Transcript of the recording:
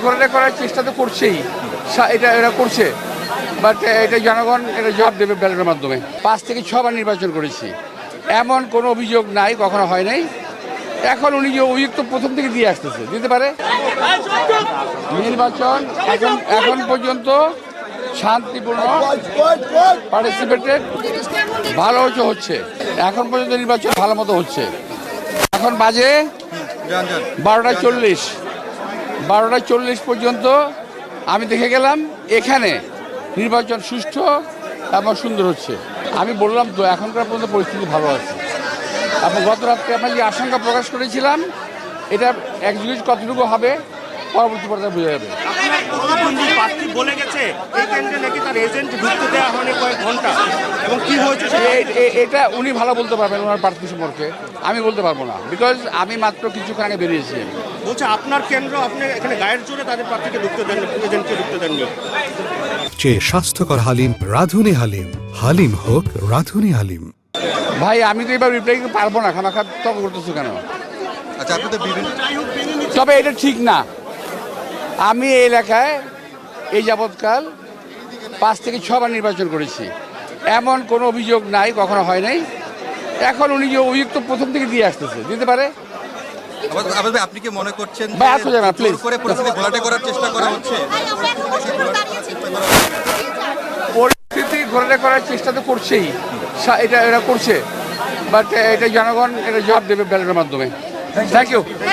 ঘোরাটা করার চেষ্টা তো করছেই, এটা করছে, বাট এটা জনগণ এটা জবাব দেবে ব্যালটের মাধ্যমে। 5 থেকে 6 বার নির্বাচন করেছি, এমন কোনো অভিযোগ নাই, কখনো হয় নাই। এখন উনি যে অভিযোগ তো প্রথম থেকে দিয়ে আসতেছে, দিতে পারে। নির্বাচন এখন পর্যন্ত শান্তিপূর্ণ, পার্টিসিপেটেড, ভালো হচ্ছে। এখন পর্যন্ত নির্বাচন ভালো মতো হচ্ছে। এখন বাজে 12:40 পর্যন্ত আমি দেখে গেলাম এখানে নির্বাচন সুষ্ঠু এবং সুন্দর হচ্ছে। আমি বললাম তো এখনকার পর্যন্ত পরিস্থিতি ভালো আছে। এবং গত রাত্রে আমরা যে আশঙ্কা প্রকাশ করেছিলাম, এটা এক্সিকিউট কতটুকু হবে পরবর্তী পর্যায়ে বোঝা যাবে। বলে গেছে এই কেন্দ্রে নাকি তার এজেন্ট ঢুকতে দেওয়া হয়নি কয়েক ঘন্টা, এবং কি হয়েছে এটা উনি ভালো বলতে পারবেন ওনার প্রার্থী সম্পর্কে, আমি বলতে পারবো না, বিকজ আমি মাত্র কিছুক্ষণ আগে বেরিয়েছি। বলছে আপনার কেন্দ্র, আপনি এখানে গায়ের জোরে তাদের প্রার্থীকে ঢুকতে দেননি, এজেন্টকে ঢুকতে দেননি। যে স্বাস্থ্যকর হালিম রাঁধুনি হালিম, হালিম হোক রাঁধুনি হালিম। ভাই আমি তো এবার রিপ্লাই করতে পারবো না, খামাখা তর্ক করতেছো কেন? আচ্ছা, আপনি তো তবে এটা ঠিক না। আমি এই এলাকায় এই যাবৎকাল 5 থেকে 6 বার নির্বাচন করেছি, এমন কোনো অভিযোগ নাই, কখনো হয় নাই। এখন উনি যে অভিযোগ তো প্রথম থেকে দিয়ে আসতেছে, দিতে পারে। আপনি কি মনে করছেন ভাই আসো যাবে প্লিজ, করে পরিস্থিতি ঘোলাটে করার চেষ্টা করা হচ্ছে? পরিস্থিতি ঘোরাটা করার চেষ্টা তো করছেই, এটা করছে, বাট এটা জনগণ এটা জবাব দেবে ব্যালটের মাধ্যমে। Thank you.